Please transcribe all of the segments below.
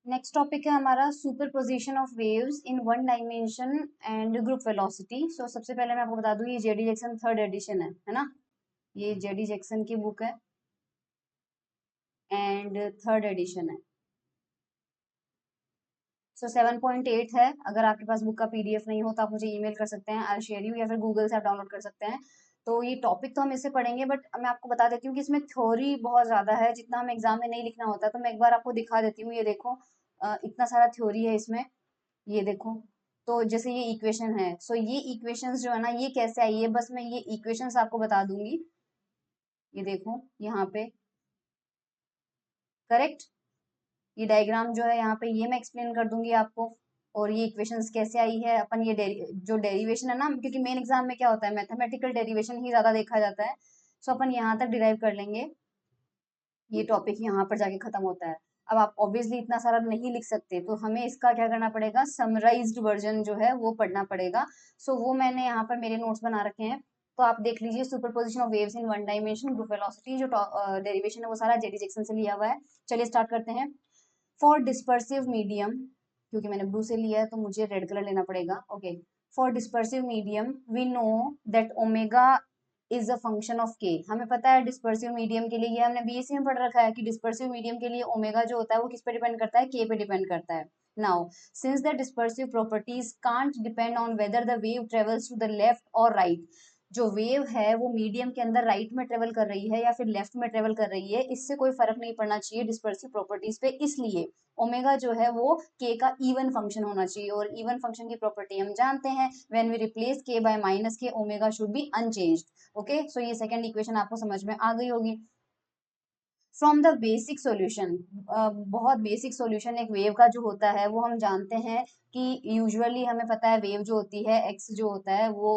Next topic है हमारा superposition of waves in one dimension and group velocity. So सबसे पहले मैं आपको बता दूं ये जेडी जैक्सन थर्ड एडिशन है ना। ये जेडी जैक्सन की बुक है एंड थर्ड एडिशन है। सो 7.8 है। अगर आपके पास बुक का पीडीएफ नहीं हो तो आप मुझे ईमेल कर सकते हैं, आई शेयर यू, या फिर गूगल से आप डाउनलोड कर सकते हैं। तो ये टॉपिक तो हम इससे पढ़ेंगे, बट मैं आपको बता देती हूँ कि इसमें थ्योरी बहुत ज्यादा है, जितना हम एग्जाम में नहीं लिखना होता। तो मैं एक बार आपको दिखा देती हूँ, ये देखो इतना सारा थ्योरी है इसमें, ये देखो। तो जैसे ये इक्वेशन है, सो ये इक्वेशंस जो है ना, ये कैसे आई है, बस मैं ये इक्वेशंस आपको बता दूंगी। ये देखो यहाँ पे, करेक्ट। ये डायग्राम जो है यहाँ पे, ये मैं एक्सप्लेन कर दूंगी आपको। और ये इक्वेशंस कैसे आई है, अपन ये जो डेरिवेशन है ना, क्योंकि मेन एग्जाम में क्या होता है, मैथमेटिकल डेरिवेशन ही ज्यादा देखा जाता है। सो अपन यहाँ तक डिराइव कर लेंगे, ये टॉपिक यहाँ पर जाके खत्म होता है। अब आप ऑब्वियसली इतना सारा नहीं लिख सकते, तो हमें इसका क्या करना पड़ेगा, समराइज्ड वर्जन जो है वो पढ़ना पड़ेगा। सो वो मैंने यहाँ पर मेरे नोट्स बना रखे हैं, तो आप देख लीजिए। Superposition of waves in one dimension group velocity, जो डेरिवेशन है वो सारा जेडी जैक्सन से लिया हुआ है। चलिए स्टार्ट करते हैं। फॉर डिस्पर्सिव मीडियम, क्योंकि मैंने ब्लू से लिया है तो मुझे रेड कलर लेना पड़ेगा। Okay, for dispersive medium we know that omega is a function of K. हमें पता है डिस्पर्सिव मीडियम के लिए, ये हमने बीएससी में पढ़ रखा है कि डिस्पर्सिव मीडियम के लिए ओमेगा जो होता है वो किस पे डिपेंड करता है, के पे डिपेंड करता है। Now since the dispersive properties can't depend on whether the wave travels to the left और राइट, जो वेव है वो मीडियम के अंदर राइट में ट्रेवल कर रही है या फिर लेफ्ट में ट्रेवल कर रही है, इससे कोई फर्क नहीं पड़ना चाहिए डिस्पर्सिव प्रॉपर्टीज पे। इसलिए ओमेगा जो है वो के का इवन फंक्शन होना चाहिए, और इवन फंक्शन की प्रॉपर्टी हम जानते हैं, when we replace k by minus k omega should be unchanged. Okay, so ये सेकंड इक्वेशन आपको समझ में आ गई होगी। फ्रॉम द बेसिक सॉल्यूशन, बहुत बेसिक सॉल्यूशन एक वेव का जो होता है वो हम जानते हैं कि यूजुअली हमें पता है वेव जो होती है एक्स जो होता है वो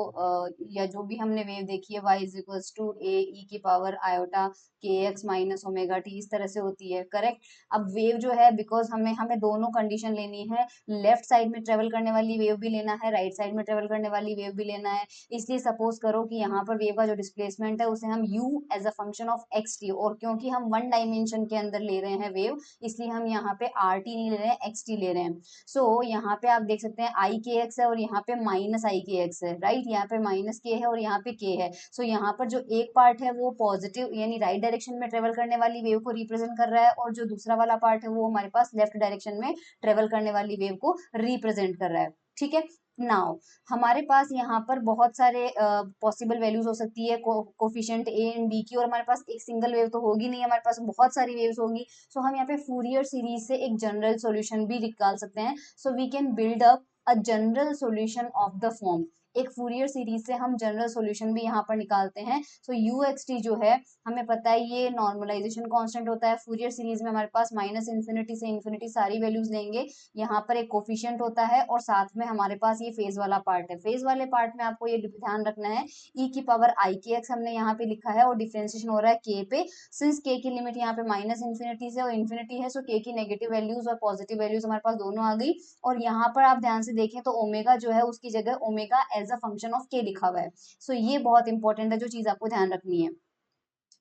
या जो भी हमने वेव देखी है वाई इज इक्वल्स टू ए ई की पावर आयोटा के एक्स माइनस ओमेगा टी, इस तरह से होती है, करेक्ट। अब वेव जो है, बिकॉज हमें हमें दोनों कंडीशन लेनी है, लेफ्ट साइड में ट्रेवल करने वाली वेव भी लेना है, राइट साइड में ट्रेवल करने वाली वेव भी लेना है। इसलिए सपोज करो कि यहाँ पर वेव का जो डिस्प्लेसमेंट है उसे हम u as a function of X T, और क्योंकि हम वन डायमेंशन के अंदर ले रहे हैं वेव, इसलिए हम यहाँ पे आर टी नहीं ले रहे हैं, एक्स टी ले रहे हैं। सो यहाँ पे आप देख सकते हैं आई के एक्स है और यहाँ पे माइनस आई के एक्स है, राइट। यहाँ पे माइनस के है और यहाँ पे के है। सो यहाँ पर जो एक पार्ट है वो पॉजिटिव यानी राइट डायरेक्शन में ट्रेवल करने वाली वेव को रिप्रेजेंट कर रहा है, और जो दूसरा वाला पार्ट है वो हमारे पास लेफ्ट डायरेक्शन में ट्रेवल करने वाली वेव को रिप्रेजेंट कर रहा है, ठीक है। नाउ हमारे पास यहाँ पर बहुत सारे पॉसिबल वैल्यूज हो सकती है कोफिशिएंट ए एंड बी की, और हमारे पास एक सिंगल वेव तो होगी नहीं, हमारे पास बहुत सारी वेव्स होंगी। सो हम यहाँ पे फूरियर सीरीज से एक जनरल सॉल्यूशन भी निकाल सकते हैं। So we can build up a general solution of the form, एक फूरियर सीरीज से हम जनरल सॉल्यूशन भी यहाँ पर निकालते हैं। सो यू एक्स टी जो है, हमें पता है ये नॉर्मलाइजेशन कांस्टेंट होता है। फूरियर सीरीज में हमारे पास माइनस इन्फिनिटी से इन्फिनिटी सारी वैल्यूज लेंगे, यहाँ पर एक कोफिशिएंट होता है, और साथ में हमारे पास ये फेज वाला पार्ट है। फेज वाले पार्ट में आपको ये ध्यान रखना है, ई की पावर आई के एक्स हमने यहाँ पे लिखा है, और डिफरेंशिएशन हो रहा है के पे। सिंस के की लिमिट यहाँ पे माइनस इन्फिनिटी से और इन्फिनिटी है, सो के की नेगेटिव वैल्यूज और पॉजिटिव वैल्यूज हमारे पास दोनों आ गई। और यहाँ पर आप ध्यान से देखें तो ओमेगा जो है उसकी जगह omega as a function of K लिखा हुआ है। सो ये बहुत इंपॉर्टेंट है, जो चीज आपको ध्यान रखनी है,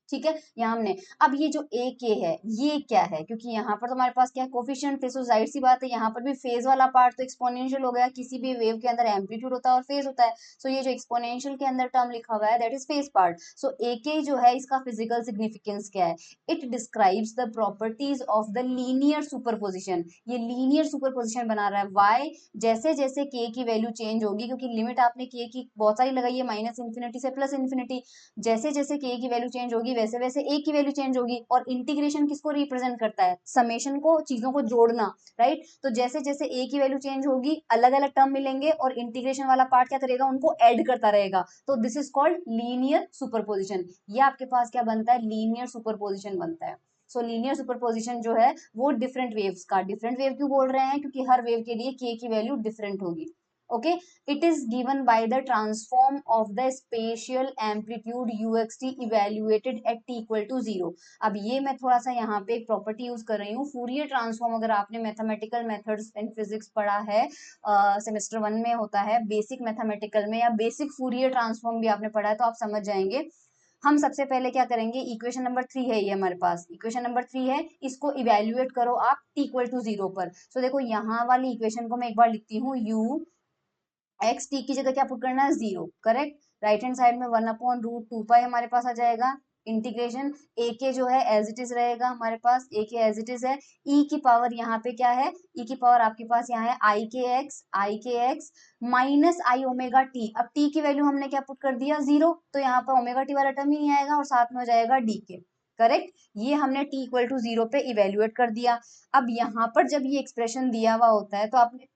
ठीक है। यहाँ हमने, अब ये जो ए के है ये क्या है, क्योंकि यहाँ पर तो हमारे पास क्या है, कोफिशिएंट थे, सो जाहिर सी बात है यहाँ पर भी फेज वाला पार्ट तो एक्सपोनेंशियल हो गया। किसी भी वेव के अंदर एम्पलीट्यूड होता है और फेज होता है। सो ये जो एक्सपोनेंशियल के अंदर टर्म लिखा हुआ है that is phase part. So A K जो है इसका फिजिकल सिग्निफिकेंस क्या है, it describes the properties of the linear superposition. ये लीनियर सुपरपोजिशन बना रहा है। वाई, जैसे जैसे के की वैल्यू चेंज होगी, क्योंकि लिमिट आपने के की बहुत सारी लगाई है, माइनस इन्फिनिटी से प्लस इन्फिनिटी, जैसे जैसे के की वैल्यू चेंज होगी वैसे वैसे ए की वैल्यू चेंज होगी। और इंटीग्रेशन किसको रिप्रेजेंट करता है, समेशन को, चीजों को जोड़ना, राइट। तो जैसे जैसे ए की वैल्यू चेंज होगी अलग अलग टर्म मिलेंगे, और इंटीग्रेशन वाला पार्ट क्या करेगा, उनको ऐड करता रहेगा। तो this is called linear superposition. ये आपके पास क्या बनता है, लीनियर सुपरपोजिशन बनता है। सो लीनियर सुपरपोजिशन जो है वो डिफरेंट वेव्स का, डिफरेंट वेव क्यों बोल रहे हैं, क्योंकि हर वेव के लिए के की वैल्यू डिफरेंट होगी। Okay, it is given by the transform of the spatial amplitude uxt evaluated at t equal to 0। अब ये मैं थोड़ा सा यहाँ पे एक प्रॉपर्टी यूज कर रही हूँ, फूरियर ट्रांसफॉर्म। अगर आपने मैथमेटिकल मेथड्स इन फिजिक्स पढ़ा है, सेमेस्टर 1 में होता है बेसिक मैथमेटिकल में, या बेसिक फूरियर ट्रांसफॉर्म भी आपने पढ़ा है, तो आप समझ जाएंगे। हम सबसे पहले क्या करेंगे, इक्वेशन नंबर 3 है ये हमारे पास, इक्वेशन नंबर 3 है, इसको इवेल्युएट करो आप t इक्वल टू 0 पर। सो देखो यहाँ वाली इक्वेशन को मैं एक बार लिखती हूँ, u एक्स टी की जगह क्या पुट करना है, 0, करेक्ट। राइट हैंड साइड में 1/√2 हमारे पास आ जाएगा। इंटीग्रेशन ए के जो है एज इट इज रहेगा हमारे पास, ए के एज इट इज है। ई की पावर यहाँ पे क्या है, ई की पावर आपके पास यहाँ है आई के एक्स माइनस आई ओमेगा टी। अब टी की वैल्यू हमने क्या पुट कर दिया, 0, तो यहाँ पर ओमेगा टी वाला टर्म ही नहीं आएगा और साथ में हो जाएगा डी के, करेक्ट। ये हमने टी इक्वल टू 0 पे इवेल्युएट कर दिया। अब यहाँ पर जब ये एक्सप्रेशन दिया हुआ होता है तो आपने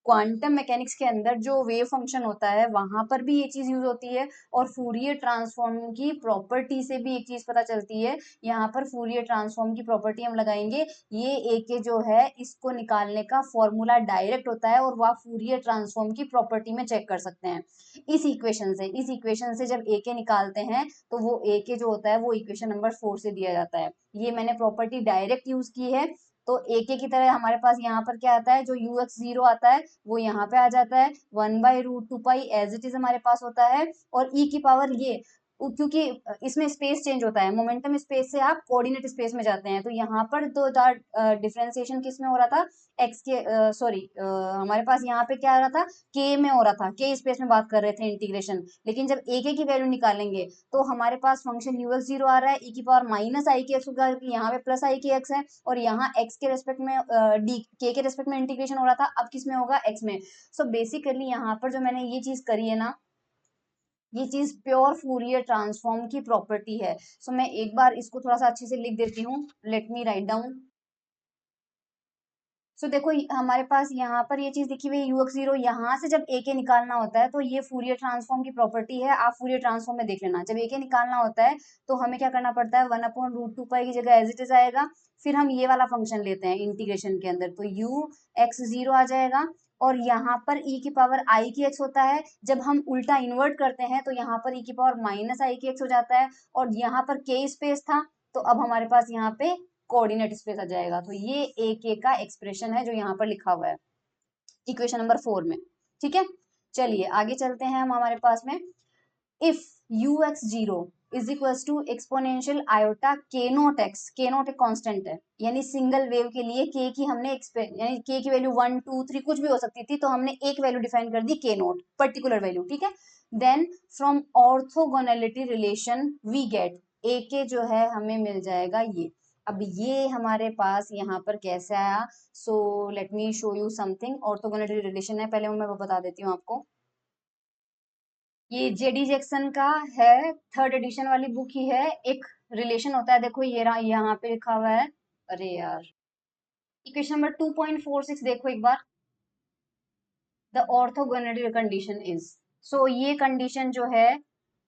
क्वांटम मैकेनिक्स के अंदर जो वेव फंक्शन होता है वहां पर भी ये चीज यूज होती है, और फूरियर ट्रांसफॉर्म की प्रॉपर्टी से भी एक चीज पता चलती है। यहाँ पर फूरियर ट्रांसफॉर्म की प्रॉपर्टी हम लगाएंगे, ये ए के जो है इसको निकालने का फॉर्मूला डायरेक्ट होता है और वह फूरियर ट्रांसफॉर्म की प्रॉपर्टी में चेक कर सकते हैं। इस इक्वेशन से जब ए के निकालते हैं तो वो ए के जो होता है वो इक्वेशन नंबर 4 से दिया जाता है। ये मैंने प्रॉपर्टी डायरेक्ट यूज की है। तो एक की तरह हमारे पास यहाँ पर क्या आता है, जो यू एक्स 0 आता है वो यहाँ पे आ जाता है, 1/√2 एज इट इज हमारे पास होता है। और ई की पावर ये क्योंकि इसमें स्पेस चेंज होता है, मोमेंटम स्पेस से आप कोऑर्डिनेट स्पेस में जाते हैं, तो यहाँ पर तो डिफरेंशिएशन किस में हो रहा था, एक्स के सॉरी हमारे पास यहाँ पे क्या आ रहा था, के में हो रहा था, के स्पेस में बात कर रहे थे इंटीग्रेशन। लेकिन जब ए के की वैल्यू निकालेंगे तो हमारे पास फंक्शन यू एक्स 0 आ रहा है, ई की पावर माइनस आई के एक्स होगा, यहाँ पे प्लस आई के एक्स है, और यहाँ एक्स के रेस्पेक्ट में डी के रेस्पेक्ट में इंटीग्रेशन हो रहा था, अब किस में होगा, एक्स में। सो बेसिकली यहाँ पर जो मैंने ये चीज करी है ना, ये चीज प्योर फूरियर ट्रांसफॉर्म की प्रॉपर्टी है। सो मैं एक बार इसको थोड़ा सा अच्छे से लिख देती हूँ, लेट मी राइट डाउन। सो देखो हमारे पास यहाँ पर ये चीज लिखी हुई है, यू एक्स 0, यहाँ से जब ए के निकालना होता है तो ये फूरियर ट्रांसफॉर्म की प्रॉपर्टी है, आप फूरियर ट्रांसफॉर्म में देख लेना। जब ए के निकालना होता है तो हमें क्या करना पड़ता है, 1/√2 की जगह एज इट इज आएगा, फिर हम ये वाला फंक्शन लेते हैं इंटीग्रेशन के अंदर, तो यू एक्स 0 आ जाएगा। और यहाँ पर ई की पावर आई की एक्स होता है, जब हम उल्टा इन्वर्ट करते हैं तो यहाँ पर ई की पावर माइनस आई की एक्स हो जाता है, और यहाँ पर के स्पेस था तो अब हमारे पास यहाँ पे कोऑर्डिनेट स्पेस आ जाएगा। तो ये ए के का एक्सप्रेशन है जो यहाँ पर लिखा हुआ है इक्वेशन नंबर 4 में, ठीक है। चलिए आगे चलते हैं हम, हमारे पास में if U X 0 is equals to exponential iota K naught X, K naught एक कांस्टेंट है, यानी सिंगल वेव के लिए के की हमने यानी के की वैल्यू 1 2 3 कुछ भी हो सकती थी, तो हमने एक वैल्यू डिफाइन कर दी के नोट, पर्टिकुलर वैल्यू, ठीक है। Then from orthogonality relation we get A K जो है हमें मिल जाएगा ये। अब ये हमारे पास यहाँ पर कैसे आया, so let me show you something. Orthogonality relation है, पहले मैं वो बता देती हूँ आपको। ये जेडी जैक्सन का है, थर्ड एडिशन वाली बुक ही है। एक रिलेशन होता है, देखो ये यहाँ पे लिखा हुआ है, अरे यार, इक्वेशन नंबर 2.46 देखो एक बार, द ऑर्थोगोनैलिटी कंडीशन इज। सो ये कंडीशन जो है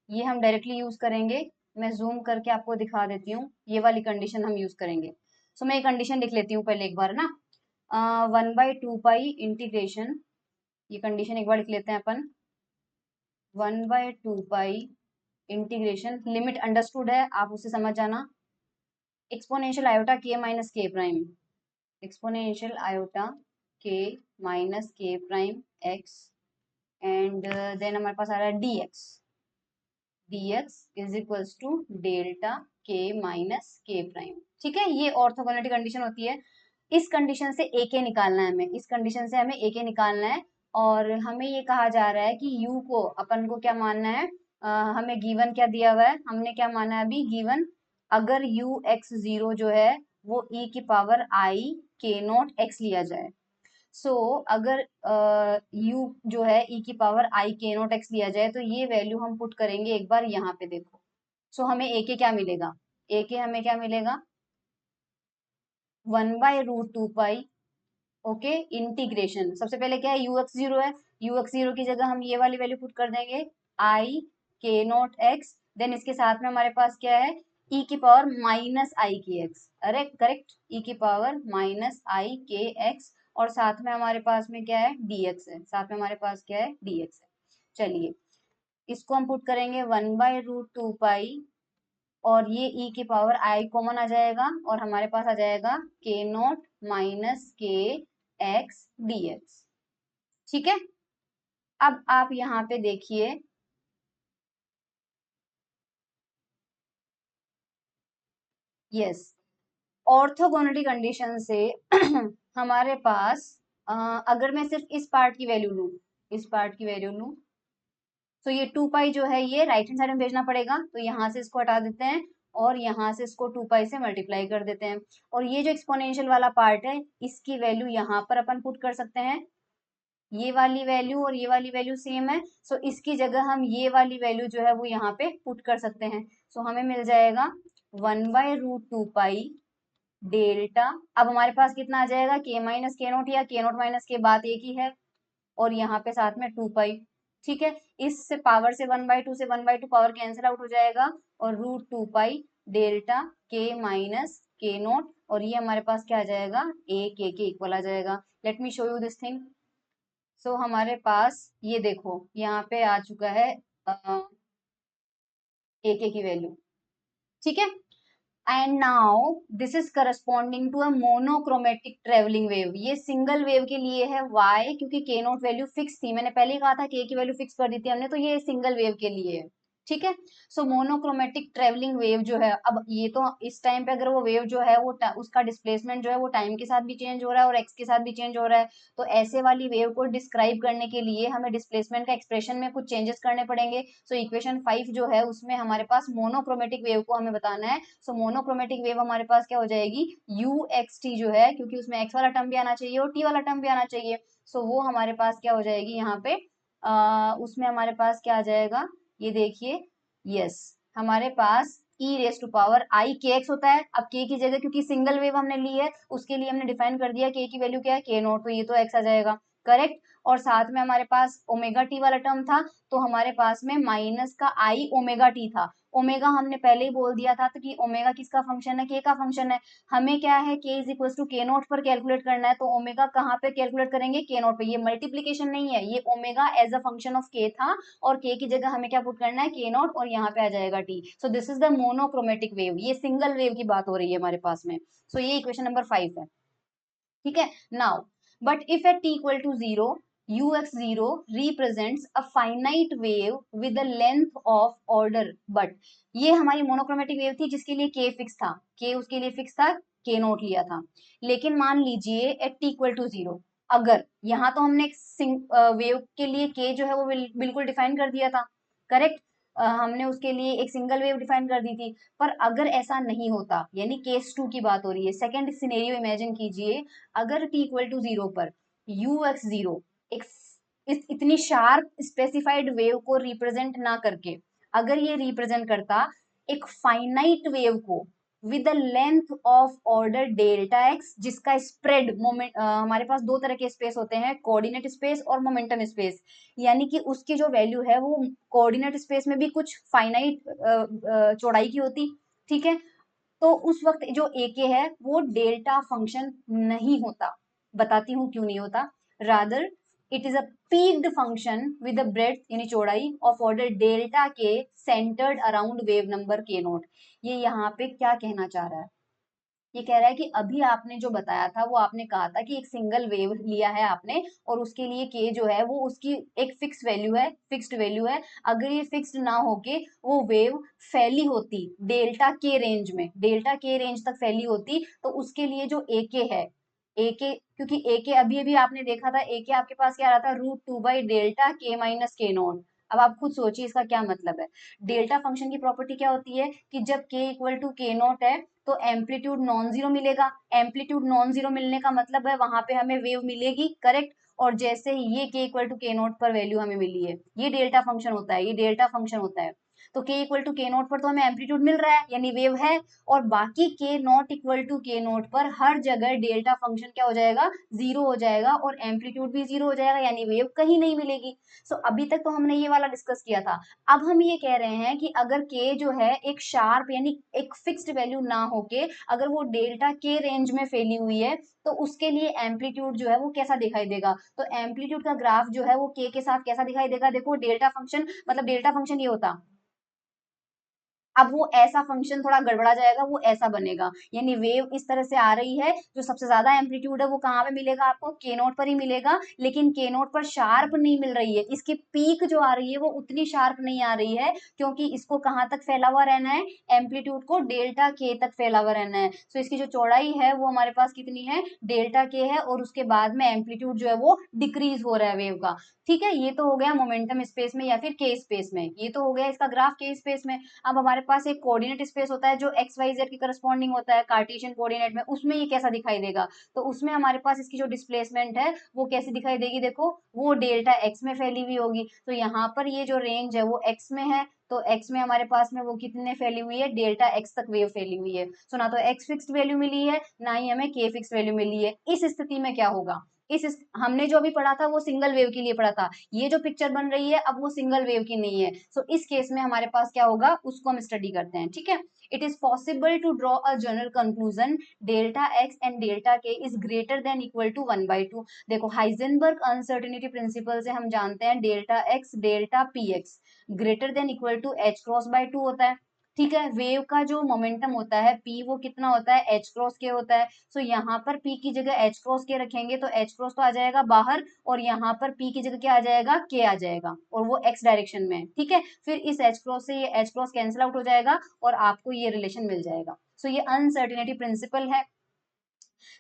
ये हम डायरेक्टली यूज करेंगे। मैं जूम करके आपको दिखा देती हूँ, ये वाली कंडीशन हम यूज करेंगे। सो मैं ये कंडीशन लिख लेती हूँ पहले एक बार ना, 1/2 इंटीग्रेशन, ये कंडीशन एक बार लिख लेते हैं अपन, 1/2 इंटीग्रेशन, लिमिट अंडरस्टूड है, आप उसे समझ जाना, exponential iota K minus K prime, exponential iota K minus K prime X, and then हमारे पास आ रहा है dx is equals to delta K minus K prime, ठीक है। ये ऑर्थोगोनैलिटी कंडीशन होती है। इस कंडीशन से ए के निकालना है हमें, इस कंडीशन से हमें ए के निकालना है, और हमें ये कहा जा रहा है कि u को अपन को क्या मानना है, हमें गिवन क्या दिया हुआ है, हमने क्या माना है अभी गिवन, अगर u x 0 जो है वो e की power i k not x लिया जाए। अगर u जो है e की power i k not x लिया जाए तो ये वैल्यू हम पुट करेंगे एक बार यहाँ पे देखो। हमें a के क्या मिलेगा, a के हमें क्या मिलेगा, 1/√2 ओके, इंटीग्रेशन, सबसे पहले क्या है, यू एक्स 0 है, यू एक्स 0 की जगह हम ये वाली वैल्यू पुट कर देंगे, आई के नॉट एक्स, देन इसके साथ में हमारे पास क्या है, ई की पावर माइनस आई के एक्स, अरे करेक्ट, ई की पावर माइनस आई के एक्स, और साथ में हमारे पास में क्या है, dx है, साथ में हमारे पास क्या है, dx है। चलिए इसको हम पुट करेंगे 1/√2 और ये e की पावर i कॉमन आ जाएगा, और हमारे पास आ जाएगा k नॉट माइनस के एक्स डी एक्स, ठीक है। अब आप यहाँ पे देखिए, यस, ऑर्थोगोनलिटी कंडीशन से हमारे पास अगर मैं सिर्फ इस पार्ट की वैल्यू लूँ, इस पार्ट की वैल्यू लूँ, तो ये 2 पाई जो है ये राइट हैंड साइड में भेजना पड़ेगा, तो यहाँ से इसको हटा देते हैं और यहाँ से इसको 2 पाई से मल्टीप्लाई कर देते हैं। और ये जो एक्सपोनेंशियल वाला पार्ट है इसकी वैल्यू यहाँ पर अपन पुट कर सकते हैं, ये वाली वैल्यू और ये वाली वैल्यू सेम है, सो इसकी जगह हम ये वाली वैल्यू जो है वो यहाँ पे पुट कर सकते हैं। सो हमें मिल जाएगा 1/√2 पाई डेल्टा। अब हमारे पास कितना आ जाएगा, के माइनस के नोट या के नोट माइनस के, बात एक ही है, और यहाँ पे साथ में 2 पाई। ठीक है, इससे पावर से 1/2 से 1/2 पावर कैंसिल आउट हो जाएगा और √2 pi delta K minus K naught, और ये हमारे पास क्या आ जाएगा, ए के इक्वल आ जाएगा। Let me show you this thing. So हमारे पास ये देखो यहाँ पे आ चुका है ए के की वैल्यू। ठीक है, and now this is corresponding to a monochromatic travelling wave. ये सिंगल वेव के लिए है, वाई, क्योंकि के नोट वैल्यू फिक्स थी, मैंने पहले ही कहा था के की वैल्यू फिक्स कर दी थी हमने, तो ये सिंगल वेव के लिए है। ठीक है, सो मोनोक्रोमेटिक ट्रेवलिंग वेव जो है, अब ये तो इस टाइम पे अगर वो वेव जो है वो उसका डिस्प्लेसमेंट जो है वो टाइम के साथ भी चेंज हो रहा है और एक्स के साथ भी चेंज हो रहा है, तो ऐसे वाली वेव को डिस्क्राइब करने के लिए हमें डिस्प्लेसमेंट का एक्सप्रेशन में कुछ चेंजेस करने पड़ेंगे। सो इक्वेशन 5 जो है उसमें हमारे पास मोनोक्रोमेटिक वेव को हमें बताना है। सो मोनोक्रोमेटिक वेव हमारे पास क्या हो जाएगी, यू एक्स टी जो है, क्योंकि उसमें एक्स वाला टर्म भी आना चाहिए और टी वाला टर्म भी आना चाहिए, सो वो हमारे पास क्या हो जाएगी यहाँ पे, उसमें हमारे पास क्या आ जाएगा, ये देखिए, यस, हमारे पास ई रेस टू पावर आई के एक्स होता है। अब के की जगह क्योंकि सिंगल वेव हमने ली है उसके लिए हमने डिफाइन कर दिया के की वैल्यू क्या है, के नोट, तो ये तो एक्स आ जाएगा, करेक्ट। और साथ में हमारे पास ओमेगा टी वाला टर्म था, तो हमारे पास में माइनस का आई ओमेगा टी था। ओमेगा हमने पहले ही बोल दिया था तो कि ओमेगा किसका फंक्शन है, के का फंक्शन है। हमें क्या है, के इज इक्वल टू के नोट पर कैलकुलेट करना है, तो ओमेगा कहाँ पे कैलकुलेट करेंगे, के नोट पे। ये मल्टीप्लीकेशन नहीं है, ये omega as a function of K था, और के की जगह हमें क्या पुट करना है, के नोट, और यहाँ पे आ जाएगा T. So this is the monochromatic wave, ये सिंगल वेव की बात हो रही है हमारे पास में। सो ये इक्वेशन नंबर 5 है। ठीक है, now but if at t equal to 0, ux0 represents a finite wave with a length of order, but ये हमारी मोनोक्रोमेटिक वेव थी जिसके लिए k फिक्स था, k उसके लिए फिक्स था, k नोट लिया था। लेकिन मान लीजिए एट t इक्वल टू 0, अगर यहाँ तो हमने एक वेव के लिए k जो है वो बिल्कुल डिफाइन कर दिया था, करेक्ट, हमने उसके लिए एक सिंगल वेव डिफाइन कर दी थी। पर अगर ऐसा नहीं होता, यानी केस 2 की बात हो रही है, सेकंड सिनेरियो इमेजिन कीजिए, अगर t इक्वल टू 0 पर ux0 एक इतनी शार्प स्पेसिफाइड वेव को रिप्रेजेंट ना करके, अगर ये रिप्रेजेंट करता एक फाइनाइट वेव को with the length of order delta x, जिसका स्प्रेड मोमेंट, हमारे पास दो तरह के स्पेस होते हैं, कोऑर्डिनेट स्पेस और मोमेंटम स्पेस, यानी कि उसकी जो वैल्यू है वो कोऑर्डिनेट स्पेस में भी कुछ फाइनाइट चौड़ाई की होती। ठीक है, तो उस वक्त जो ए के है वो डेल्टा फंक्शन नहीं होता। बताती हूँ क्यों नहीं होता। Rather it is a peaked function with the breadth यानी चौड़ाई ऑफ ऑर्डर डेल्टा के सेंटर्ड अराउंड वेव नंबर के नोट। ये यहाँ पे क्या कहना चाह रहा है, ये कह रहा है कि अभी आपने जो बताया था वो आपने कहा था कि एक सिंगल वेव लिया है आपने और उसके लिए के जो है वो उसकी एक फिक्स वैल्यू है, फिक्स्ड वैल्यू है। अगर ये फिक्स्ड ना होके वो वेव फैली होती डेल्टा के रेंज में, डेल्टा के रेंज तक फैली होती, तो उसके लिए जो ए के है, ए के, क्योंकि ए के अभी अभी आपने देखा था, ए के आपके पास क्या आ रहा था, √2/डेल्टा के माइनस के नॉट। अब आप खुद सोचिए इसका क्या मतलब है। डेल्टा फंक्शन की प्रॉपर्टी क्या होती है कि जब के इक्वल टू के नॉट है तो एम्पलीट्यूड नॉन जीरो मिलेगा। एम्पलीट्यूड नॉन जीरो मिलने का मतलब है वहां पे हमें वेव मिलेगी, करेक्ट। और जैसे ही ये के इक्वल टू के नोट पर वैल्यू हमें मिली है, ये डेल्टा फंक्शन होता है, ये डेल्टा फंक्शन होता है। तो के इक्वल टू के नोट पर तो हमें एम्पलीट्यूड मिल रहा है यानी वेव है, और बाकी के नॉट इक्वल टू के नोट पर हर जगह डेल्टा फंक्शन क्या हो जाएगा, जीरो हो जाएगा, और एम्पलीट्यूड भी जीरो हो जाएगा, यानी वेव कहीं नहीं मिलेगी। सो अभी तक तो हमने ये वाला डिस्कस किया था। अब हम ये कह रहे हैं कि अगर के जो है एक शार्प यानी एक फिक्स्ड वैल्यू ना होके अगर वो डेल्टा के रेंज में फैली हुई है, तो उसके लिए एम्पलीट्यूड जो है वो कैसा दिखाई देगा, तो एम्पलीट्यूड का ग्राफ जो है वो के साथ कैसा दिखाई देगा, देखो डेल्टा फंक्शन, मतलब डेल्टा फंक्शन ये होता, अब वो ऐसा फंक्शन थोड़ा गड़बड़ा जाएगा, वो ऐसा बनेगा, यानी वेव इस तरह से आ रही है, जो सबसे ज्यादा एम्पलीट्यूड है वो कहाँ पे मिलेगा आपको, के नोट पर ही मिलेगा, लेकिन के नोट पर शार्प नहीं मिल रही है, इसकी पीक जो आ रही है वो उतनी शार्प नहीं आ रही है, क्योंकि इसको कहाँ तक फैला हुआ रहना है, एम्पलीट्यूड को डेल्टा के तक फैला हुआ रहना है। सो इसकी जो चौड़ाई है वो हमारे पास कितनी है, डेल्टा के है, और उसके बाद में एम्पलीट्यूड जो है वो डिक्रीज हो रहा है वेव का। ठीक है, ये तो हो गया मोमेंटम स्पेस में या फिर के स्पेस में, ये तो हो गया इसका ग्राफ के स्पेस में। अब हमारे पास एक कोऑर्डिनेट स्पेस होता है जो एक्स वाई जेड के करस्पॉन्डिंग होता है कार्टेशियन कोऑर्डिनेट में, उसमें ये कैसा दिखाई देगा, तो उसमें हमारे पास इसकी जो डिस्प्लेसमेंट है वो कैसी दिखाई देगी, देखो वो डेल्टा एक्स में फैली हुई होगी, तो यहाँ पर ये जो रेंज है वो एक्स में है, तो एक्स में हमारे पास में वो कितने फैली हुई है, डेल्टा एक्स तक वेव फैली हुई है। सो ना तो एक्स फिक्स्ड वैल्यू मिली है, ना ही हमें के फिक्स वैल्यू मिली है। इस स्थिति में क्या होगा, हमने जो अभी पढ़ा था वो सिंगल वेव के लिए पढ़ा था, ये जो पिक्चर बन रही है अब वो सिंगल वेव की नहीं है। सो इस केस में हमारे पास क्या होगा उसको हम स्टडी करते हैं, ठीक है। It is possible to draw a general conclusion delta x and delta k is greater than equal to 1/2। देखो हाइजेनबर्ग अनसर्टेनिटी प्रिंसिपल से हम जानते हैं delta x delta p x greater than equal to h cross by two होता है। ठीक है, wave का जो मोमेंटम होता है p वो कितना होता है, एच क्रॉस के होता है। सो यहाँ पर p की जगह एच क्रॉस के रखेंगे तो एच क्रॉस तो आ जाएगा बाहर, और यहाँ पर p की जगह क्या आ जाएगा, k आ जाएगा, और वो x डायरेक्शन में। ठीक है, फिर इस एच क्रॉस से ये एच क्रॉस कैंसिल आउट हो जाएगा और आपको ये रिलेशन मिल जाएगा। सो ये अनसर्टेनिटी प्रिंसिपल है।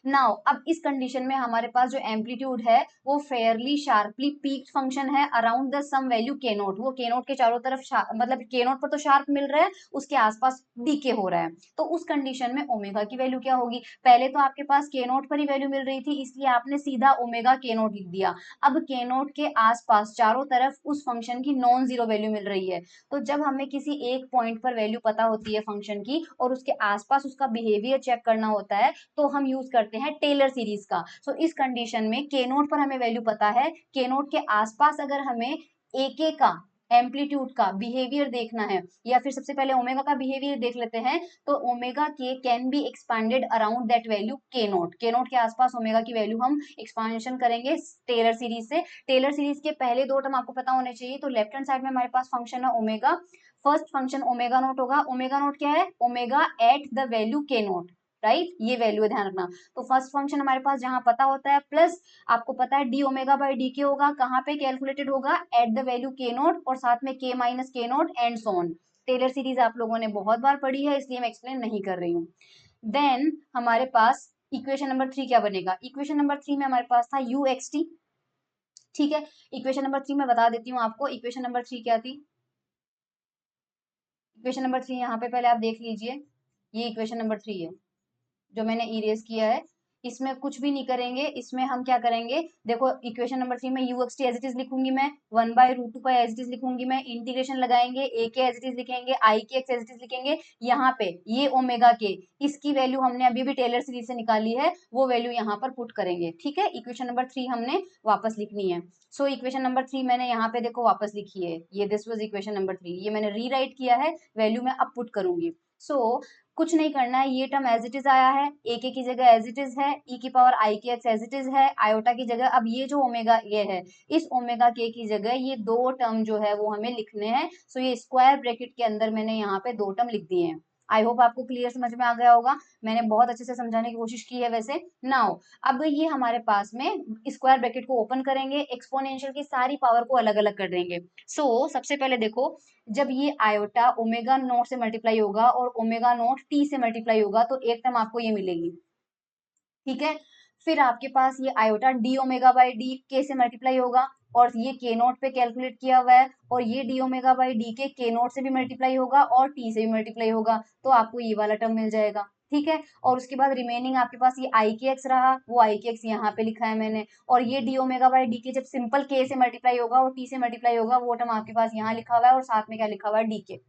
नाउ अब इस कंडीशन में हमारे पास जो एम्पलीट्यूड है वो फेयरली शार्पली पीक्ड फंक्शन है around the some value K note, वो के नोट के चारों तरफ मतलब के नोट पर तो शार्प मिल रहा है, उसके आसपास डीके हो रहा है। तो उस कंडीशन में ओमेगा की वैल्यू क्या होगी, पहले तो आपके पास के नोट पर ही वैल्यू मिल रही थी इसलिए आपने सीधा ओमेगा के नोट लिख दिया। अब के नोट के आसपास चारों तरफ उस फंक्शन की नॉन जीरो वैल्यू मिल रही है, तो जब हमें किसी एक पॉइंट पर वैल्यू पता होती है फंक्शन की और उसके आसपास उसका बिहेवियर चेक करना होता है, तो हम यूज करते हैं टेलर सीरीज का। सो इस कंडीशन में के नोट पर हमें वैल्यू पता है, के नोट के आसपास अगर हमें एक का एम्पलीट्यूड का बिहेवियर देखना है, या फिर सबसे पहले ओमेगा का बिहेवियर देख लेते हैं, तो ओमेगा के can be expanded around that value K note के आसपास ओमेगा की वैल्यू हम एक्सपांशन करेंगे टेलर सीरीज से। टेलर सीरीज के पहले दो टर्म आपको पता होने चाहिए, तो लेफ्ट हैंड साइड में हमारे पास फंक्शन है omega, first function omega naught होगा, ओमेगा नोट क्या है, omega eight the value K note, right, ये वैल्यू है ध्यान रखना। तो फर्स्ट फंक्शन हमारे पास जहां पता होता है प्लस आपको पता है डी ओमेगा बाई डी के होगा, कहाँ पे कैलकुलेटेड होगा, at the value K naught और साथ में K minus K naught and so on. Taylor series आप लोगों ने बहुत बार पढ़ी है इसलिए मैं एक्सप्लेन नहीं कर रही हूँ। देन हमारे पास इक्वेशन नंबर 3 क्या बनेगा, इक्वेशन नंबर 3 में हमारे पास था यू एक्स टी। ठीक है, इक्वेशन नंबर 3 में बता देती हूँ आपको, इक्वेशन नंबर 3 क्या थी। इक्वेशन नंबर 3 यहाँ पे पहले आप देख लीजिए, ये इक्वेशन नंबर 3 है जो मैंने इरेज किया है। इसमें कुछ भी नहीं करेंगे, इसमें हम क्या करेंगे, देखो इक्वेशन नंबर 3 में U X T as it is लिखूंगी मैं, 1/√2 एज इट इज लिखूंगी मैं, इंटीग्रेशन लगाएंगे, ए के एज इट इज लिखेंगे, आई के एक्स एज इट इज लिखेंगे, यहाँ पे ये ओमेगा के इसकी वैल्यू हमने अभी भी टेलर सीरीज से निकाली है, वो वैल्यू यहाँ पर पुट करेंगे। ठीक है, इक्वेशन नंबर 3 हमने वापस लिखनी है। सो इक्वेशन नंबर 3 मैंने यहाँ पे देखो वापस लिखी है, ये दिस वाज इक्वेशन नंबर 3, ये मैंने रीराइट किया है, वैल्यू मैं अब पुट करूंगी। सो कुछ नहीं करना है, ये टर्म एज इट इज आया है, ए के की जगह एज इट इज है, ई की पावर आई के एक्स एज इट इज है, आयोटा की जगह अब ये जो ओमेगा ये है, इस ओमेगा के की जगह ये दो टर्म जो है वो हमें लिखने हैं। सो ये स्क्वायर ब्रैकेट के अंदर मैंने यहाँ पे दो टर्म लिख दिए हैं। आई होप आपको क्लियर समझ में आ गया होगा, मैंने बहुत अच्छे से समझाने की कोशिश की है वैसे। नाउ अब ये हमारे पास में स्क्वायर ब्रैकेट को ओपन करेंगे, एक्सपोनेंशियल की सारी पावर को अलग अलग कर देंगे। सो सबसे पहले देखो, जब ये आयोटा ओमेगा नोट से मल्टीप्लाई होगा और ओमेगा नोट टी से मल्टीप्लाई होगा तो एक टर्म आपको ये मिलेगी। ठीक है, फिर आपके पास ये iota D omega by D के से मल्टीप्लाई होगा और ये के नोट पे कैलकुलेट किया हुआ है, और ये डी ओमेगा बाई डी के नोट से भी मल्टीप्लाई होगा और टी से भी मल्टीप्लाई होगा, तो आपको ये वाला टर्म मिल जाएगा। ठीक है, और उसके बाद रिमेनिंग आपके पास ये आई के एक्स रहा, वो आई के एक्स यहाँ पे लिखा है मैंने, और ये डी ओमेगा बाई डी के जब सिंपल के से मल्टीप्लाई होगा और टी से मल्टीप्लाई होगा वो टर्म आपके पास यहाँ लिखा हुआ है, और साथ में क्या लिखा हुआ है, डी के।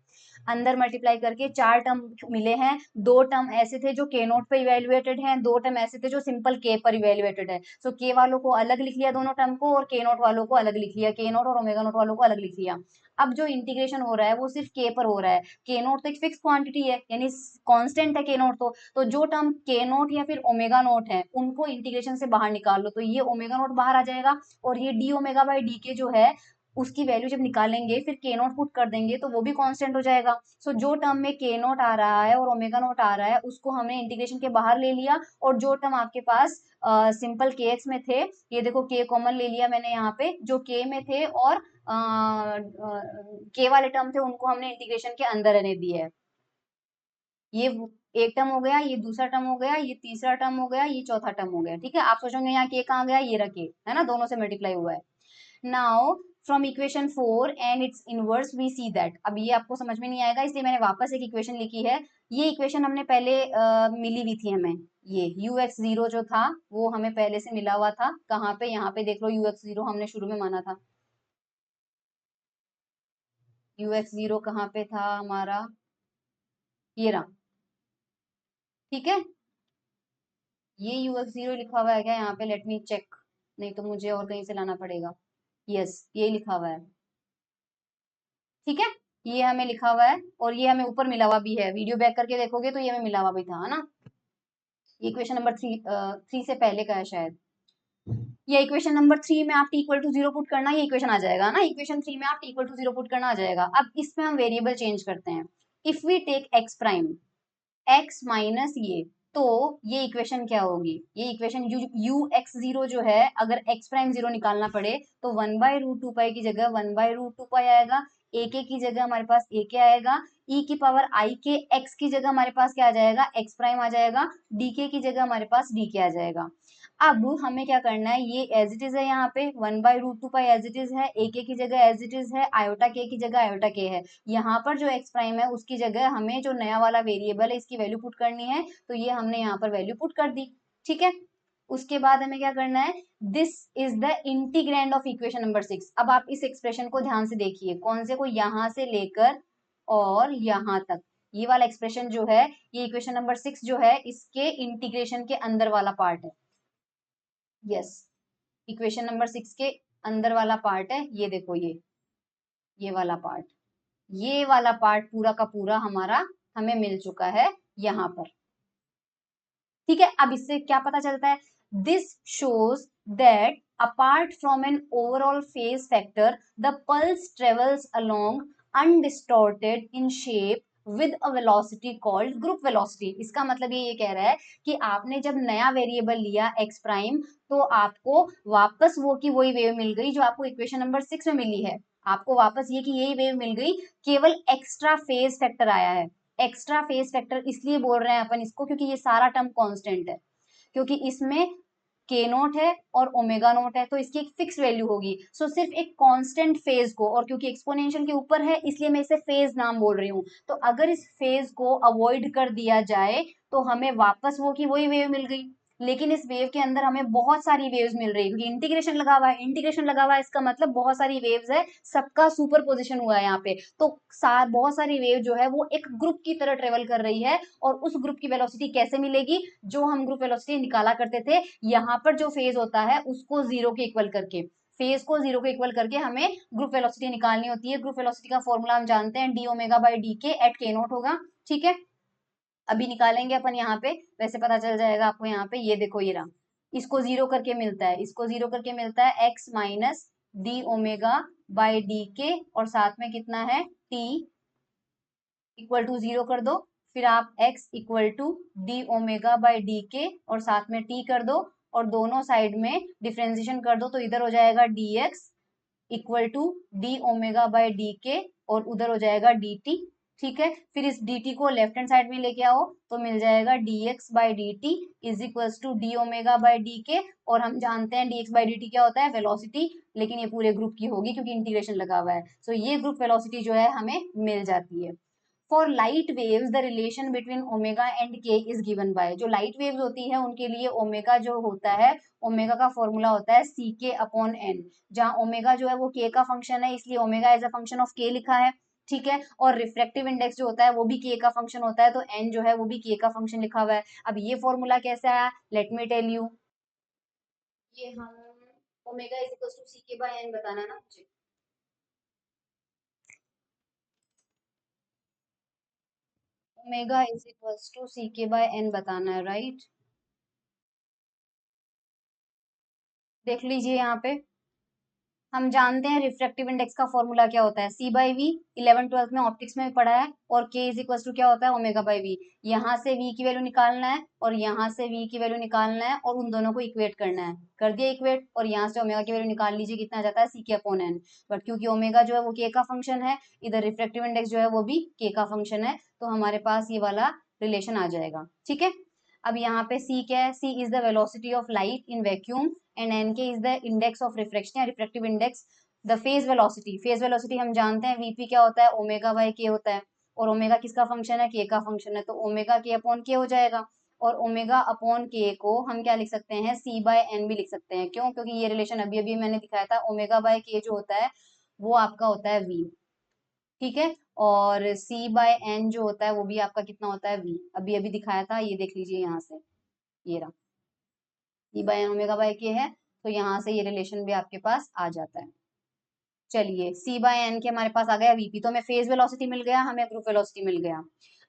अंदर मल्टीप्लाई करके चार टर्म मिले हैं, दो टर्म ऐसे थे जो के नोट पे इवेल्युएटेड हैं, दो टर्म ऐसे थे जो सिंपल के पर इवेल्युएटेड है। सो के वालों को अलग लिख लिया दोनों टर्म को, और के नोट वालों को अलग लिख लिया, के नोट और ओमेगा नोट वालों को अलग लिख लिया। अब जो इंटीग्रेशन हो रहा है वो सिर्फ के पर हो रहा है, के नोट तो एक फिक्स क्वांटिटी है यानी कांस्टेंट है के नोट, तो जो टर्म के नोट या फिर ओमेगा नोट है उनको इंटीग्रेशन से बाहर निकाल लो, तो ये ओमेगा नोट बाहर आ जाएगा, और ये डी ओमेगा बाई डी के जो है उसकी वैल्यू जब निकालेंगे फिर के नॉट पुट कर देंगे तो वो भी कांस्टेंट हो जाएगा। सो जो टर्म में के नॉट आ रहा है और ओमेगा नॉट आ रहा है उसको हमने इंटीग्रेशन के बाहर ले लिया, और जो टर्म आपके पास सिंपल के एक्स में थे, ये देखो के कॉमन ले लिया मैंने यहाँ पे, जो के में थे और के वाले टर्म थे उनको हमने इंटीग्रेशन के अंदर रहने दिया है। ये एक टर्म हो गया, ये दूसरा टर्म हो गया, ये तीसरा टर्म हो गया, ये चौथा टर्म हो गया। ठीक है, आप सोचोगे यहाँ के कहाँ गया, ये रखे है ना, दोनों से मल्टीप्लाई हुआ है। Now from equation 4 and its inverse we see that, अब ये आपको समझ में नहीं आएगा इसलिए मैंने वापस एक इक्वेशन लिखी है। ये इक्वेशन हमने पहले मिली हुई थी हमें, ये ux0 जो था वो हमें पहले से मिला हुआ था। कहाँ पे, यहाँ पे देख लो, ux0 हमने शुरू में माना था। ux0 कहाँ पे था हमारा, ये रहा। ठीक है, ये ux0 लिखा हुआ है क्या यहाँ पे, लेट मी चेक, नहीं तो मुझे और कहीं से लाना पड़ेगा। यस, ये लिखा हुआ है। ठीक है, ये हमें लिखा हुआ है और ये हमें ऊपर मिला हुआ भी है, वीडियो बैक करके देखोगे तो ये हमें मिला हुआ भी था, है ना। ये इक्वेशन नंबर 3 से पहले का है शायद। या इक्वेशन नंबर 3 में आप t इक्वल टू 0 पुट करना, ये इक्वेशन आ जाएगा ना, इक्वेशन 3 में आप t इक्वल टू 0 पुट करना आ जाएगा। अब इसमें हम वेरिएबल चेंज करते हैं। If we take x prime, x minus ये, तो ये इक्वेशन क्या होगी, ये इक्वेशन u x0 जो है, अगर x प्राइम 0 निकालना पड़े तो 1/√2 की जगह 1/√2 आएगा, a के की जगह हमारे पास a के आएगा, e की पावर i के x की जगह हमारे पास क्या आ जाएगा, x प्राइम आ जाएगा, dk की जगह हमारे पास dk आ जाएगा। अब हमें क्या करना है, ये एज इट इज है, यहाँ पे 1/√2 एज इट इज है, a के की जगह एज इट इज है, आयोटा के की जगह आयोटा के है। यहाँ पर जो x प्राइम है उसकी जगह हमें जो नया वाला वेरिएबल है इसकी वैल्यू पुट करनी है, तो ये हमने यहाँ पर वैल्यू पुट कर दी। ठीक है, उसके बाद हमें क्या करना है, this is the integrand of equation number 6। अब आप इस एक्सप्रेशन को ध्यान से देखिए, कौन से को, यहाँ से लेकर और यहाँ तक, ये वाला एक्सप्रेशन जो है, ये इक्वेशन नंबर 6 जो है इसके इंटीग्रेशन के अंदर वाला पार्ट है। यस, इक्वेशन नंबर 6 के अंदर वाला पार्ट है, ये देखो, ये वाला पार्ट, ये वाला पार्ट पूरा का पूरा हमारा हमें मिल चुका है यहाँ पर। ठीक है, अब इससे क्या पता चलता है, this shows that apart from an overall phase factor the pulse travels along undistorted in shape with a velocity called group velocity. इसका मतलब ये कह रहा है कि आपने जब नया वेरिएबल लिया x प्राइम, तो आपको वापस वो की वही वेव मिल गई जो आपको इक्वेशन नंबर 6 में मिली है। आपको वापस ये की यही वेव मिल गई, केवल एक्स्ट्रा फेज फैक्टर आया है। एक्स्ट्रा फेज फैक्टर इसलिए बोल रहे हैं अपन इसको क्योंकि ये सारा टर्म कांस्टेंट है, क्योंकि इसमें के नोट है और ओमेगा नोट है, तो इसकी एक फिक्स वैल्यू होगी। सो सिर्फ एक कांस्टेंट फेज को, और क्योंकि एक्सपोनेंशियल के ऊपर है इसलिए मैं इसे फेज नाम बोल रही हूँ, तो अगर इस फेज को अवॉइड कर दिया जाए तो हमें वापस वो की वही वेव मिल गई। लेकिन इस वेव के अंदर हमें बहुत सारी वेव्स मिल रही है क्योंकि इंटीग्रेशन लगा हुआ है, इंटीग्रेशन लगा हुआ है इसका मतलब बहुत सारी वेव्स है, सबका सुपर पोजिशन हुआ है यहाँ पे। तो बहुत सारी वेव जो है वो एक ग्रुप की तरह ट्रेवल कर रही है, और उस ग्रुप की वेलोसिटी कैसे मिलेगी, जो हम ग्रुप वेलोसिटी निकाला करते थे, यहाँ पर जो फेज होता है उसको 0 के इक्वल करके, फेज को 0 के इक्वल करके हमें ग्रुप वेलोसिटी निकालनी होती है। ग्रुप वेलोसिटी का फॉर्मूला हम जानते हैं, डी ओमेगा बाई डी के एट के नोट होगा। ठीक है, अभी निकालेंगे अपन यहाँ पे, वैसे पता चल जाएगा आपको। यहाँ पे ये देखो, ये रहा, इसको 0 करके मिलता है, इसको 0 करके मिलता है x minus D omega by D K, और साथ में कितना है t इक्वल टू 0 कर दो, फिर आप x equal to D omega by D K और साथ में t कर दो, और दोनों साइड में डिफ्रेंसिएशन कर दो, तो इधर हो जाएगा dx equal to D omega by D K और उधर हो जाएगा dt। ठीक है, फिर इस dt को लेफ्ट हैंड साइड में लेके आओ तो मिल जाएगा dx by D T is equals to D omega by D K, और हम जानते हैं dx बाई डी टी क्या होता है, वेलोसिटी, लेकिन ये पूरे ग्रुप की होगी क्योंकि इंटीग्रेशन लगा हुआ है। सो ये ग्रुप वेलोसिटी जो है हमें मिल जाती है। For light waves the relation between omega and के इज गिवन बाय, जो लाइट वेव्स होती है उनके लिए ओमेगा जो होता है, ओमेगा का फॉर्मूला होता है सी के अपॉन एन, जहाँ ओमेगा जो है वो के का फंक्शन है इसलिए omega as a function of K लिखा है। ठीक है, और रिफ्रैक्टिव इंडेक्स जो होता है वो भी के का फंक्शन होता है, तो एन जो है वो भी के का फंक्शन लिखा हुआ है। अब ये फॉर्मूला कैसे आया, लेट मी टेल यू। ये हम omega is equal to C K by N बताना ना मुझे, omega is equal to C K by N बताना है, राइट। देख लीजिए यहाँ पे, हम जानते हैं रिफ्रैक्टिव इंडेक्स का फॉर्मूला क्या होता है, सी बाई वी, 11th 12th में ऑप्टिक्स में भी पढ़ा है, और के इज इक्वल टू क्या होता है, ओमेगा बाई वी। यहाँ से वी की वैल्यू निकालना है और यहाँ से वी की वैल्यू निकालना है और उन दोनों को इक्वेट करना है, कर दिया इक्वेट, और यहाँ से ओमेगा की वैल्यू निकाल लीजिए, कितना आ जाता है, सी के अपॉन एन। बट क्योंकि ओमेगा जो है वो के का फंक्शन है, इधर रिफ्रैक्टिव इंडेक्स जो है वो भी के का फंक्शन है, तो हमारे पास ये वाला रिलेशन आ जाएगा, ठीक है। अब यहाँ पे सी क्या है, सी is the velocity of light in vacuum, and N के is the index of refraction या refractive index. The phase velocity हम जानते हैं वीपी क्या होता है, ओमेगा बाय के होता है, और ओमेगा किसका फंक्शन है, के का फंक्शन है, तो ओमेगा के अपॉन के हो जाएगा। और ओमेगा अपॉन के को हम क्या लिख सकते हैं, सी बाय एन भी लिख सकते हैं, क्यों, क्योंकि ये रिलेशन अभी अभी मैंने दिखाया था, ओमेगा बाय के जो होता है वो आपका होता है वी, ठीक है। और सी बाय एन जो होता है वो भी आपका कितना होता है, वी, अभी अभी दिखाया था, ये देख लीजिए यहाँ से, ये रहा, सी बाय एन ओमेगा बाय के है, तो यहाँ से ये रिलेशन भी आपके पास आ जाता है। चलिए, सी बाय एन के हमारे पास आ गया वीपी, तो हमें फेज वेलोसिटी मिल गया, हमें ग्रुप वेलोसिटी मिल गया।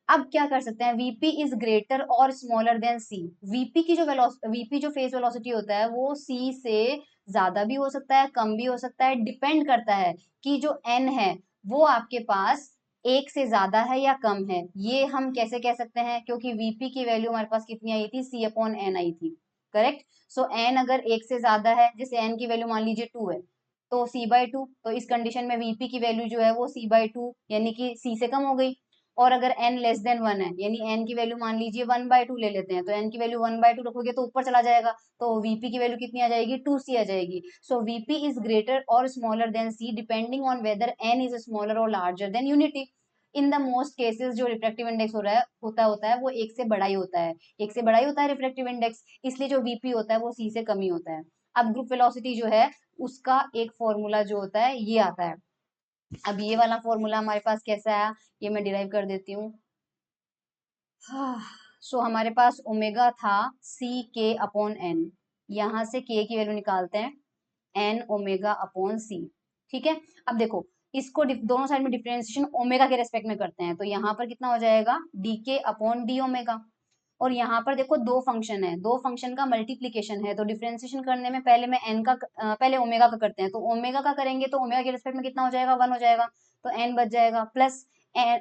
अब क्या कर सकते हैं, वीपी इज ग्रेटर और स्मॉलर देन सी। वीपी जो फेज वेलोसिटी होता है वो सी से ज्यादा भी हो सकता है, कम भी हो सकता है, डिपेंड करता है कि जो एन है वो आपके पास एक से ज्यादा है या कम है। ये हम कैसे कह सकते हैं, क्योंकि वीपी की वैल्यू हमारे पास कितनी आई थी, सी अपॉन एन आई थी, करेक्ट। सो एन अगर एक से ज्यादा है, जैसे एन की वैल्यू मान लीजिए 2 है, तो सी बाई टू, तो इस कंडीशन में वीपी की वैल्यू जो है वो सी बाई टू, यानी कि सी से कम हो गई। और अगर एन लेस देन वन है, यानी एन की वैल्यू मान लीजिए 1/2 ले लेते हैं, तो एन की वैल्यू 1/2 रखोगे तो ऊपर चला जाएगा, तो वीपी की वैल्यू कितनी आ जाएगी, 2c आ जाएगी। सो वीपी इज ग्रेटर और smaller than c depending on whether n is smaller और larger than unity. In the most cases जो रिफ्लेक्टिव इंडेक्स हो रहा है होता है वो एक से बड़ा ही होता है, एक से बड़ा ही होता है रिफ्लेक्टिव इंडेक्स, इसलिए जो वीपी होता है वो सी से कम ही होता है। अब ग्रुप वेलोसिटी जो है उसका एक फॉर्मूला जो होता है ये आता है। अब ये वाला फॉर्मूला हमारे पास कैसा है, ये मैं डिराइव कर देती हूँ। सो हमारे पास ओमेगा था सी के अपॉन एन, यहाँ से के की वैल्यू निकालते हैं, एन ओमेगा अपॉन सी, ठीक है। अब देखो, इसको दोनों साइड में डिफरेंशिएशन ओमेगा के रेस्पेक्ट में करते हैं, तो यहाँ पर कितना हो जाएगा, डी के अपॉन डी ओमेगा। और यहाँ पर देखो दो फंक्शन है, दो फंक्शन का मल्टीप्लीकेशन है, तो डिफरेंशिएशन करने में पहले मैं एन का पहले ओमेगा का करते हैं, तो ओमेगा का करेंगे तो ओमेगा के रिस्पेक्ट में कितना हो जाएगा, 1 हो जाएगा, तो एन बच जाएगा, प्लस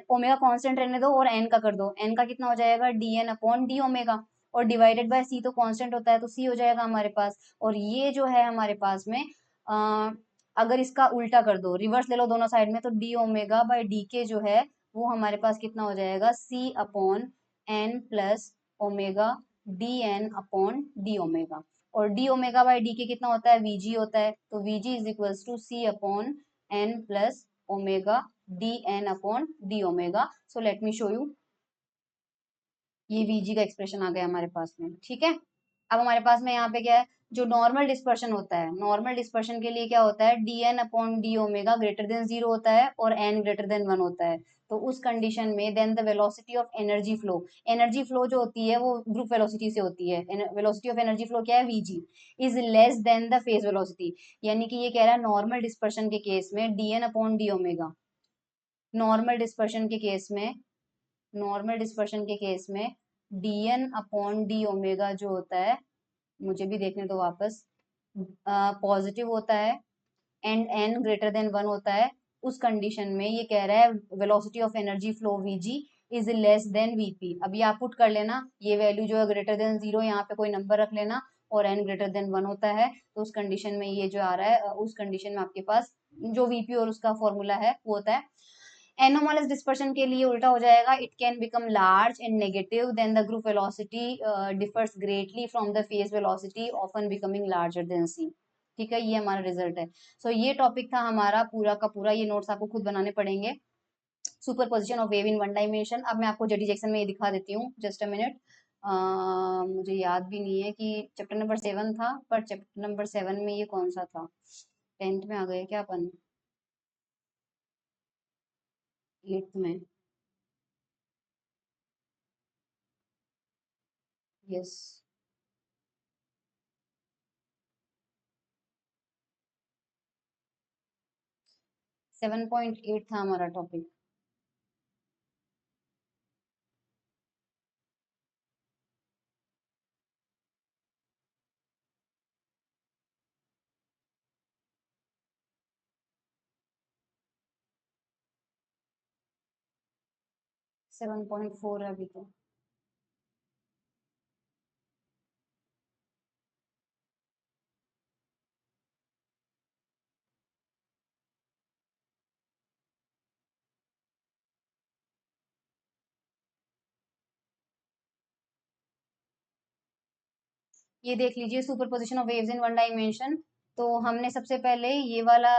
ओमेगा कांस्टेंट रहने दो और एन का कर दो, एन का कितना हो जाएगा, D N upon D omega, और डिवाइडेड बाय सी, तो कांस्टेंट होता है तो सी हो जाएगा हमारे पास। और ये जो है हमारे पास में अगर इसका उल्टा कर दो, रिवर्स ले लो दोनों साइड में, तो डी ओमेगा बाय डी के जो है वो हमारे पास कितना हो जाएगा, सी upon N plus omega D N upon D omega. और डी ओमेगा बाई डी के कितना होता है, वीजी होता है, तो V G is equals to C upon N plus omega D N upon D omega. So let me show you, ये V G का एक्सप्रेशन आ गया हमारे पास में, ठीक है। अब हमारे पास में यहाँ पे क्या है, जो नॉर्मल डिस्पर्शन होता है, नॉर्मल डिस्पर्शन के लिए क्या होता है, D N upon D omega greater than 0 होता है और एन ग्रेटर देन 1 होता है। तो उस कंडीशन में then the velocity of energy flow जो होती है वो ग्रुप वेलोसिटी से होती है, वेलोसिटी ऑफ एनर्जी फ्लो क्या है, VG is less than the phase velocity. यानी कि ये कह रहा है नॉर्मल डिस्पर्शन के केस में D N upon D omega, normal dispersion के केस में, नॉर्मल डिस्पर्शन के केस में dn अपॉन डी ओमेगा जो होता है, मुझे भी देखने दो वापस, पॉजिटिव होता है एंड n ग्रेटर देन 1 होता है। उस कंडीशन में ये कह रहा है velocity of energy flow vg is less then vp। अभी आप पुट कर लेना, ये वैल्यू जो है ग्रेटर देन 0, यहाँ पे कोई नंबर रख लेना, और n ग्रेटर देन 1 होता है, तो उस कंडीशन में ये जो आ रहा है, उस कंडीशन में आपके पास जो vp और उसका फॉर्मूला है वो होता है। एनोमलस डिस्पर्शन के लिए उल्टा हो जाएगा, it can become large and negative then the group velocity differs greatly from the phase velocity often becoming larger than c, ठीक है। ये हमारा रिजल्ट है। सो ये टॉपिक था हमारा पूरा का पूरा, ये नोट्स आपको खुद बनाने पड़ेंगे, super position of wave in one dimension. अब मैं आपको जेडी जैक्सन में ये दिखा देती हूँ, जस्ट अ मिनट। मुझे याद भी नहीं है कि चैप्टर नंबर 7 था, पर चैप्टर नंबर 7 में ये कौन सा था, 10th में आ गए क्या अपन, 8th में, यस, 7.8 था हमारा टॉपिक। 7.4 है अभी तो। ये देख लीजिए, superposition of waves in one dimension. तो हमने सबसे पहले ये वाला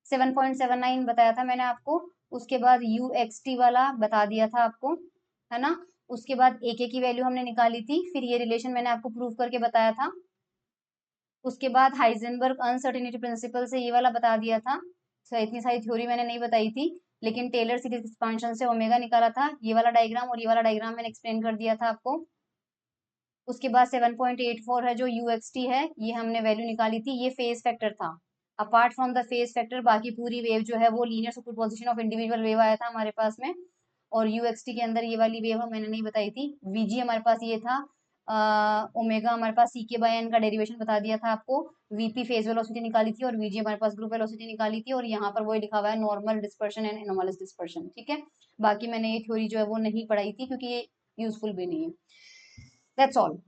7.79 बताया था मैंने आपको। उसके बाद यू एक्स टी वाला बता दिया था आपको, है ना। उसके बाद ए के की वैल्यू हमने निकाली थी, फिर ये रिलेशन मैंने आपको प्रूव करके बताया था। उसके बाद हाइजेनबर्ग अनसर्टेनिटी प्रिंसिपल से ये वाला बता दिया था। इतनी सारी थ्योरी मैंने नहीं बताई थी, लेकिन टेलर सीरीज एक्सपांशन से ओमेगा निकाला था। ये वाला डायग्राम और ये वाला डायग्राम मैंने एक्सप्लेन कर दिया था आपको। उसके बाद 7.84 है जो यूएक्सटी है, ये हमने वैल्यू निकाली थी, ये फेज फैक्टर था। Apart from the phase factor बाकी पूरी वेव जो है वो linear superposition of individual wave आया था हमारे पास में। और यूएक्सटी के अंदर ये वाली वेव मैंने नहीं बताई थी। वीजी हमारे पास ये था, ओमेगा हमारे पास सी के बाय एन का डेरिवेशन बता दिया था आपको। वीपी फेज वेलोसिटी निकाली थी और वीजी हमारे पास ग्रुप वेलोसिटी निकाली थी। और यहाँ पर वही लिखा हुआ है normal dispersion and anomalous dispersion, ठीक है। बाकी मैंने ये थ्योरी जो है वो नहीं पढ़ाई थी क्योंकि ये यूजफुल भी नहीं है। That's all.